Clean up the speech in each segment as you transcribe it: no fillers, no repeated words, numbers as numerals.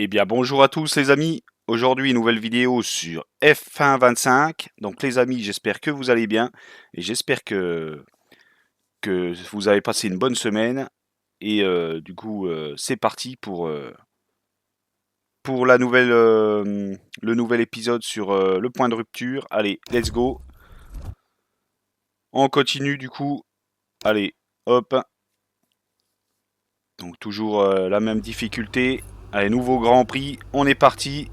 Eh bien bonjour à tous les amis, aujourd'hui nouvelle vidéo sur F1 25. Donc les amis, j'espère que vous allez bien et j'espère que vous avez passé une bonne semaine. Et du coup c'est parti pour le nouvel épisode sur le point de rupture. Allez, let's go. On continue du coup, allez, hop. Donc toujours la même difficulté. Allez, nouveau Grand Prix, on est parti.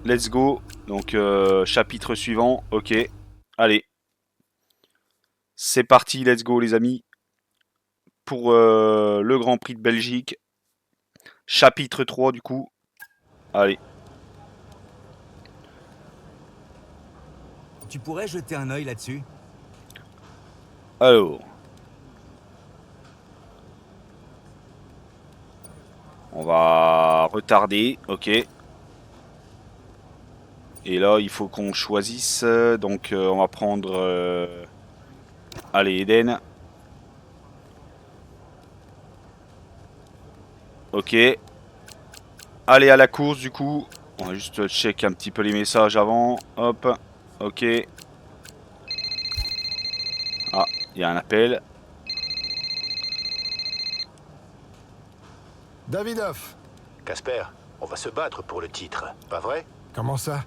Let's go. Donc chapitre suivant, ok. Allez, c'est parti, let's go les amis. Pour le Grand Prix de Belgique. Chapitre 3 du coup. Allez. Tu pourrais jeter un œil là-dessus? Alors. On va retarder, ok. Et là, il faut qu'on choisisse. Donc on va prendre... allez, Eden. Ok. Allez à la course du coup. On va juste check un petit peu les messages avant. Hop. Ok. Ah, il y a un appel. Davidoff. Casper, on va se battre pour le titre, pas vrai? Comment ça?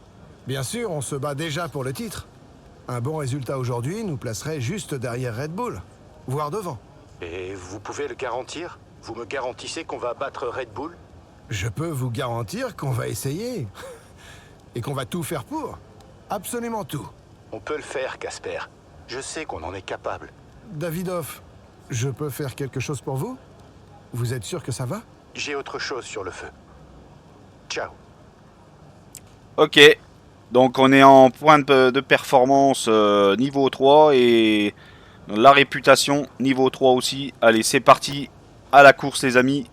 Bien sûr, on se bat déjà pour le titre. Un bon résultat aujourd'hui nous placerait juste derrière Red Bull, voire devant. Et vous pouvez le garantir? Vous me garantissez qu'on va battre Red Bull? Je peux vous garantir qu'on va essayer. Et qu'on va tout faire pour. Absolument tout. On peut le faire, Casper. Je sais qu'on en est capable. Davidoff, je peux faire quelque chose pour vous? Vous êtes sûr que ça va? J'ai autre chose sur le feu. Ciao. Ok. Donc on est en point de performance niveau 3 et la réputation niveau 3 aussi. Allez, c'est parti. À la course les amis.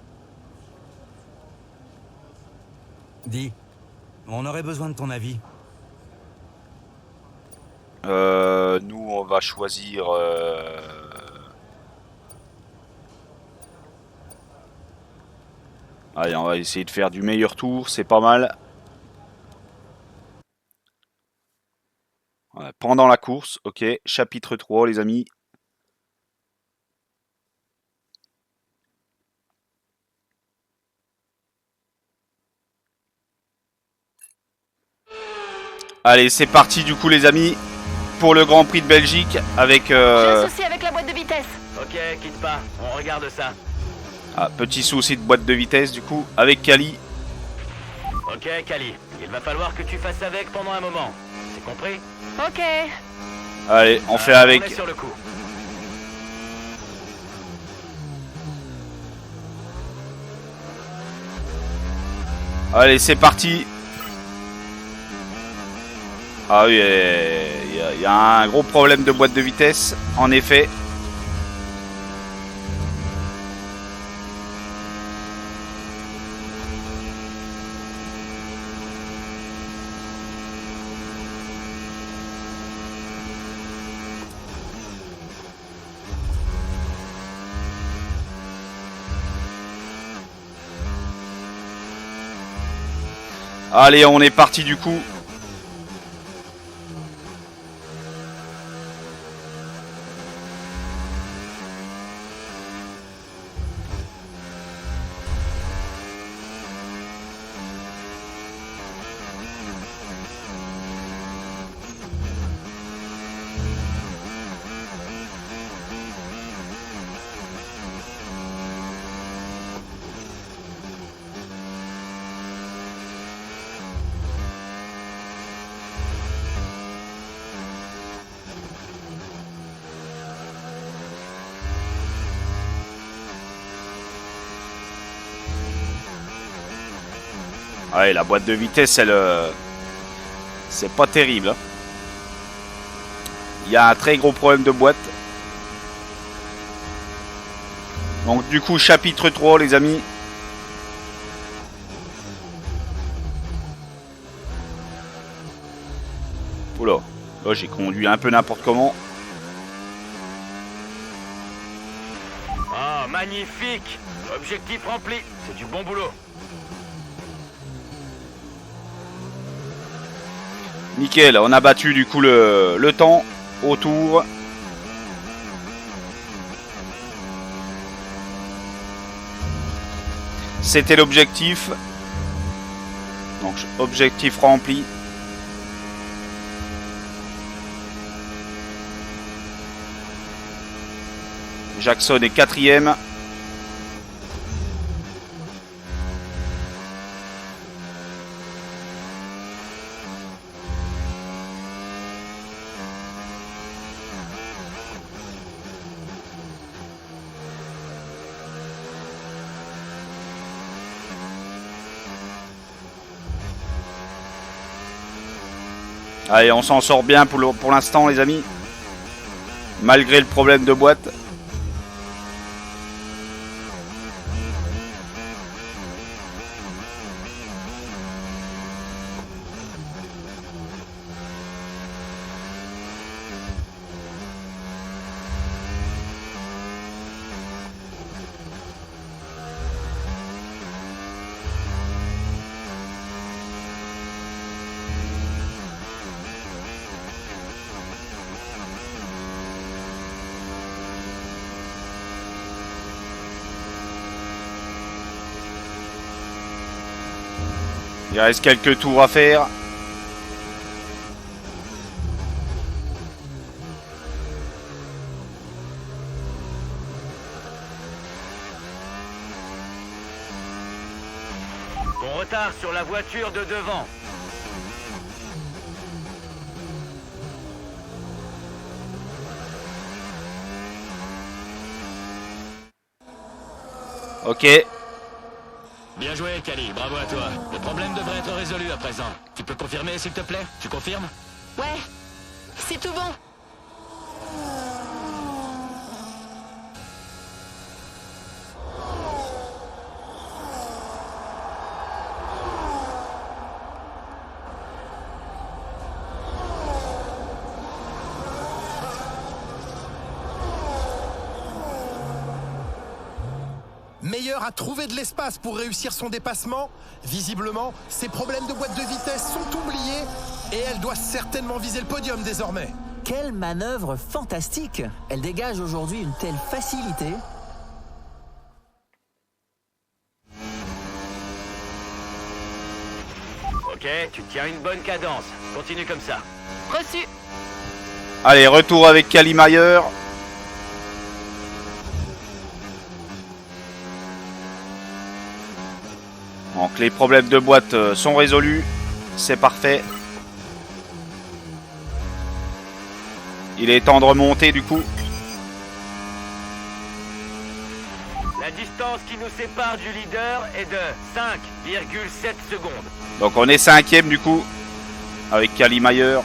Dis, on aurait besoin de ton avis. Nous on va choisir... Allez, on va essayer de faire du meilleur tour, c'est pas mal. Voilà, pendant la course, ok. Chapitre 3 les amis. Allez, c'est parti du coup les amis. Pour le Grand Prix de Belgique avec... J'ai un souci avec la boîte de vitesse. Ok, quitte pas, on regarde ça. Ah, petit souci de boîte de vitesse du coup avec Kali. Ok, Kali, il va falloir que tu fasses avec pendant un moment. C'est compris? Ok. Allez, on fait On est avec. sur le coup. Allez, c'est parti. Ah oui, il y a un gros problème de boîte de vitesse, en effet. Allez, on est parti du coup. Ouais, la boîte de vitesse, elle... c'est pas terrible. Hein. Il y a un très gros problème de boîte. Donc du coup, chapitre 3, les amis. Oula, là j'ai conduit un peu n'importe comment. Oh, magnifique! Objectif rempli. C'est du bon boulot. Nickel, on a battu du coup le temps autour. C'était l'objectif. Donc objectif rempli. Jackson est 4e. Allez, on s'en sort bien pour l'instant, les amis. Malgré le problème de boîte. Il reste quelques tours à faire. Bon retard sur la voiture de devant. Ok. Bien joué, Kali. Bravo à toi. Le problème devrait être résolu à présent. Tu peux confirmer, s'il te plaît? Tu confirmes? Ouais, c'est tout bon. Meilleur a trouvé de l'espace pour réussir son dépassement. Visiblement, ses problèmes de boîte de vitesse sont oubliés et elle doit certainement viser le podium désormais. Quelle manœuvre fantastique! Elle dégage aujourd'hui une telle facilité. Ok, tu tiens une bonne cadence. Continue comme ça. Reçu. Allez, retour avec Kali Mayer. Donc les problèmes de boîte sont résolus. C'est parfait. Il est temps de remonter du coup. La distance qui nous sépare du leader est de 5,7 secondes. Donc on est 5e du coup. Avec Kali Mayer.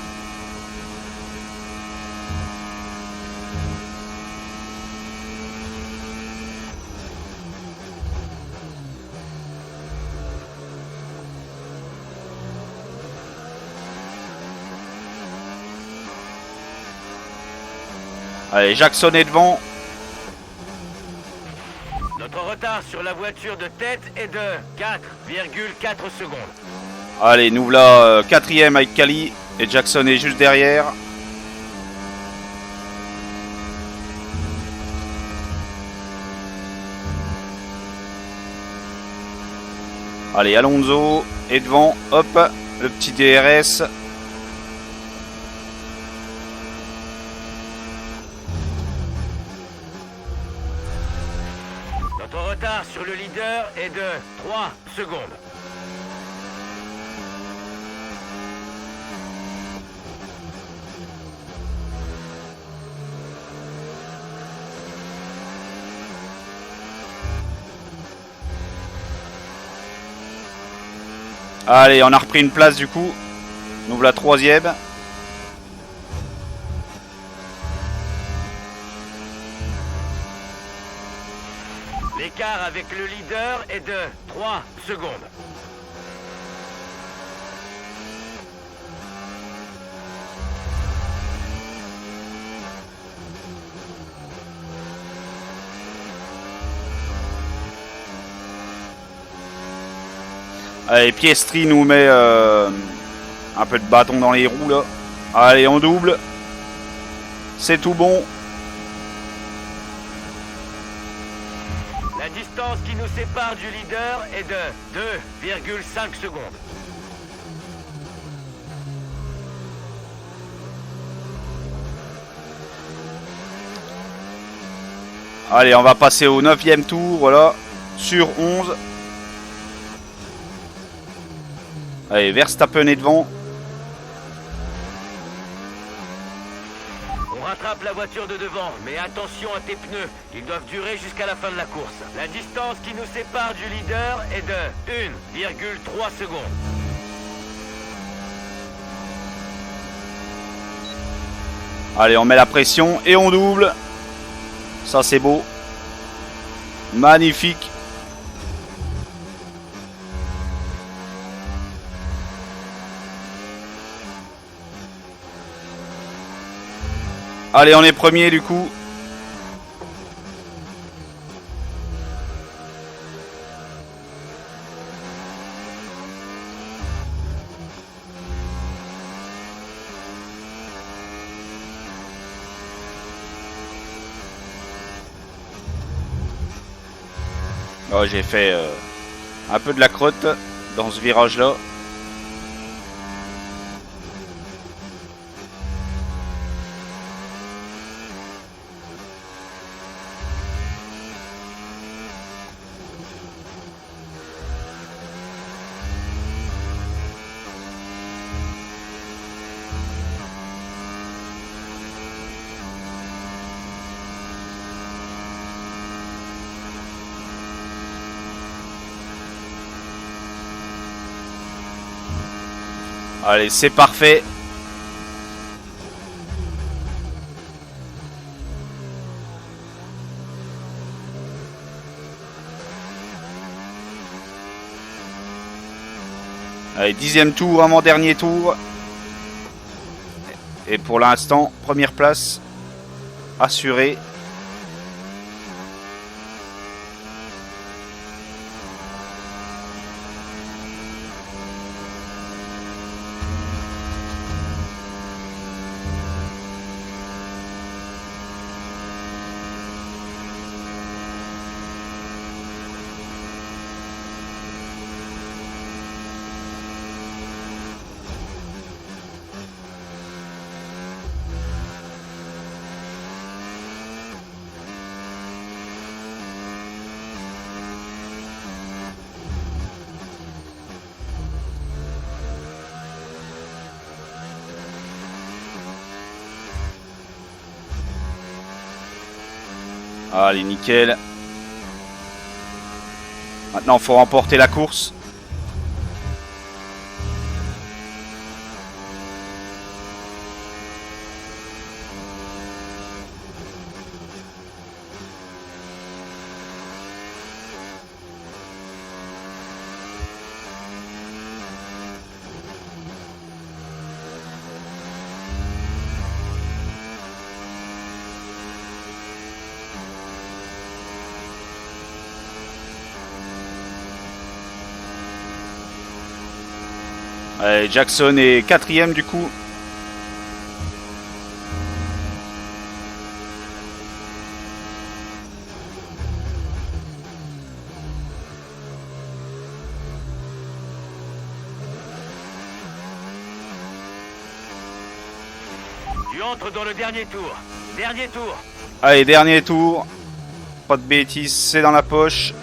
Allez, Jackson est devant. Notre retard sur la voiture de tête est de 4,4 secondes. Allez, nous voilà 4e avec Kali. Et Jackson est juste derrière. Allez, Alonso est devant. Hop, le petit DRS. Notre retard sur le leader est de 3 secondes. Allez, on a repris une place du coup. Nous voilà 3e. L'écart avec le leader est de 3 secondes. Allez, Piestri nous met un peu de bâton dans les roues là. Allez, on double. C'est tout bon. La distance qui nous sépare du leader est de 2,5 secondes. Allez, on va passer au 9e tour, voilà, sur 11. Allez, Verstappen est devant. On rattrape la voiture de devant, mais attention à tes pneus. Ils doivent durer jusqu'à la fin de la course. La distance qui nous sépare du leader est de 1,3 secondes. Allez, on met la pression et on double. Ça, c'est beau. Magnifique. Allez, on est premier du coup. Oh, j'ai fait un peu de la crotte dans ce virage là. Allez, c'est parfait. Allez, 10e tour, avant-dernier tour. Et pour l'instant, première place assurée. Allez, nickel. Maintenant, il faut remporter la course. Allez, Jackson est 4e du coup. Tu entres dans le dernier tour. Dernier tour. Allez, dernier tour. Pas de bêtises, c'est dans la poche.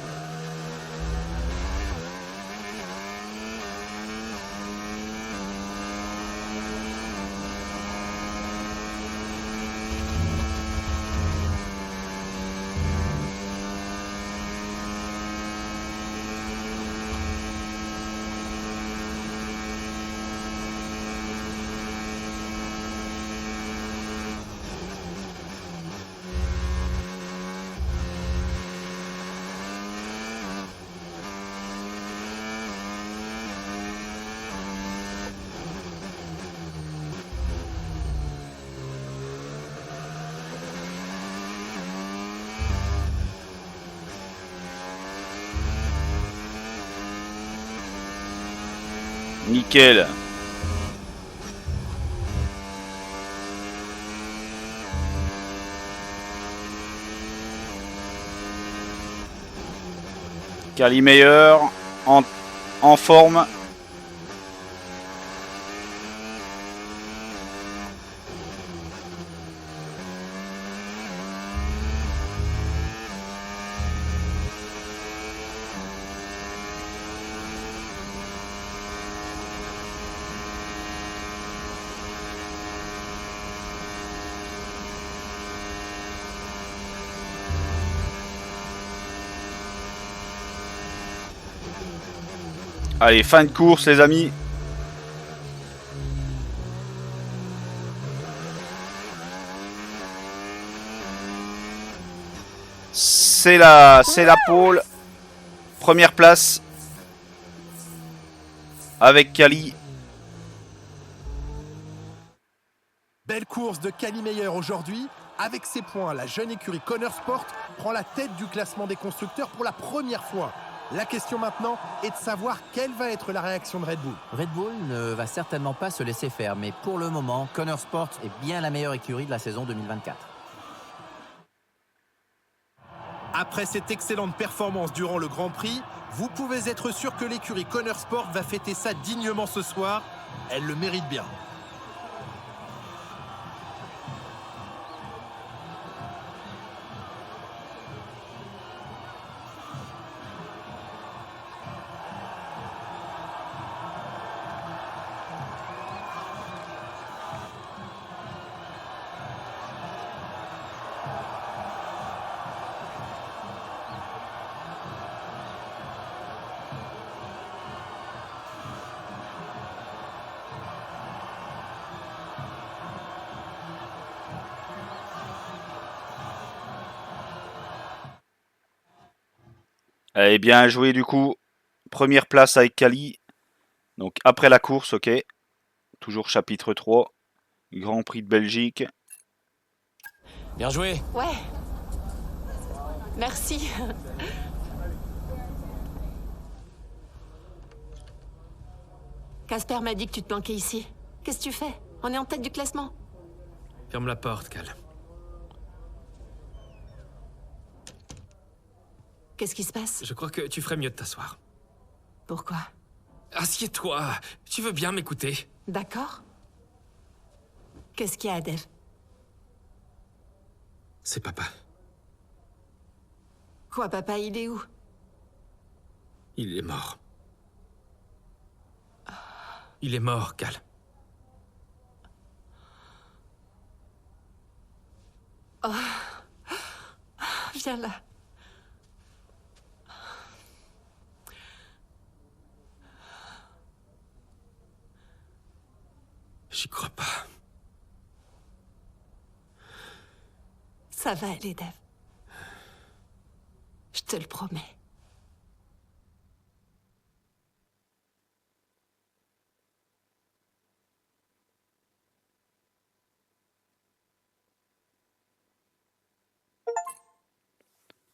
Nickel. Cali meilleur, en forme. Allez, fin de course les amis. C'est la pole. Première place. Avec Cali. Belle course de Cali Meyer aujourd'hui. Avec ses points, la jeune écurie Connor Sport prend la tête du classement des constructeurs pour la première fois. La question maintenant est de savoir quelle va être la réaction de Red Bull. Red Bull ne va certainement pas se laisser faire, mais pour le moment, Connor Sport est bien la meilleure écurie de la saison 2024. Après cette excellente performance durant le Grand Prix, vous pouvez être sûr que l'écurie Connor Sport va fêter ça dignement ce soir. Elle le mérite bien. Allez, bien joué du coup. Première place avec Cali. Donc après la course, ok. Toujours chapitre 3. Grand Prix de Belgique. Bien joué. Ouais. Merci. Casper m'a dit que tu te planquais ici. Qu'est-ce que tu fais? On est en tête du classement. Ferme la porte, Cal. Qu'est-ce qui se passe? Je crois que tu ferais mieux de t'asseoir. Pourquoi? Assieds-toi. Tu veux bien m'écouter? D'accord. Qu'est-ce qu'il y a, Dev? C'est papa. Quoi, papa, il est où? Il est mort. Il est mort, Cal. Viens là. J'y crois pas. Ça va aller, Dev. Je te le promets.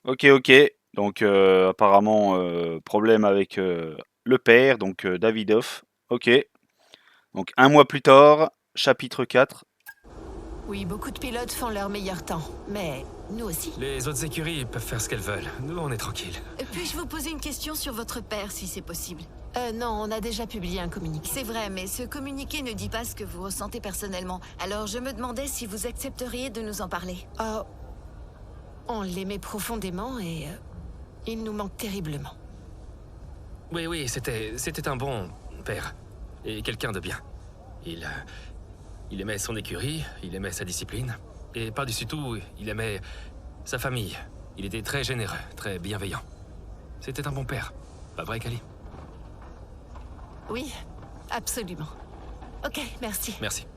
Ok, ok. Donc apparemment problème avec le père, donc Davidoff. Ok. Donc un mois plus tard, chapitre 4. Oui, beaucoup de pilotes font leur meilleur temps, mais nous aussi. Les autres écuries peuvent faire ce qu'elles veulent. Nous, on est tranquilles. Puis-je vous poser une question sur votre père, si c'est possible? Non, on a déjà publié un communiqué. C'est vrai, mais ce communiqué ne dit pas ce que vous ressentez personnellement. Alors je me demandais si vous accepteriez de nous en parler. On l'aimait profondément et il nous manque terriblement. Oui, c'était un bon père. Et quelqu'un de bien. Il aimait son écurie, il aimait sa discipline. Et par-dessus tout, il aimait sa famille. Il était très généreux, très bienveillant. C'était un bon père. Pas vrai, Cali? Oui, absolument. Ok, merci. Merci.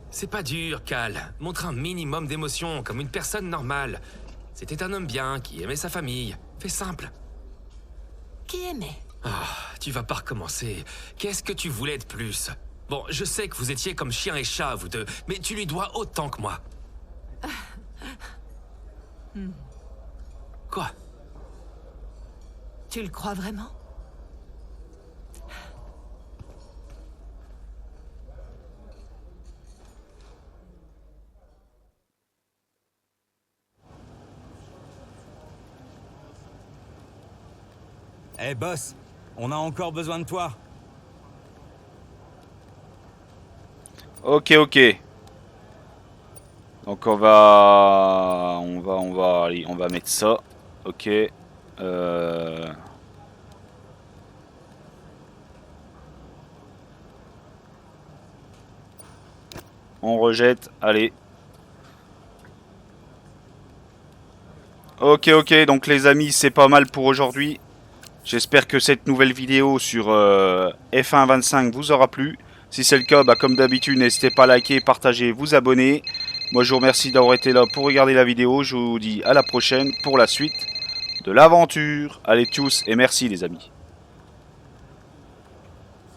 C'est pas dur, Cal. Montre un minimum d'émotion, comme une personne normale. C'était un homme bien, qui aimait sa famille. Fais simple. Qui aimait? Tu vas pas recommencer. Qu'est-ce que tu voulais de plus? Bon, je sais que vous étiez comme chien et chat, vous deux, mais tu lui dois autant que moi. Quoi? Tu le crois vraiment? Eh boss, on a encore besoin de toi. Ok, ok. Donc on va mettre ça. Ok. On rejette. Allez. Ok, ok. Donc les amis, c'est pas mal pour aujourd'hui. J'espère que cette nouvelle vidéo sur F1 25 vous aura plu. Si c'est le cas, bah, comme d'habitude, n'hésitez pas à liker, partager, vous abonner. Moi, je vous remercie d'avoir été là pour regarder la vidéo. Je vous dis à la prochaine pour la suite de l'aventure. Allez tous et merci les amis.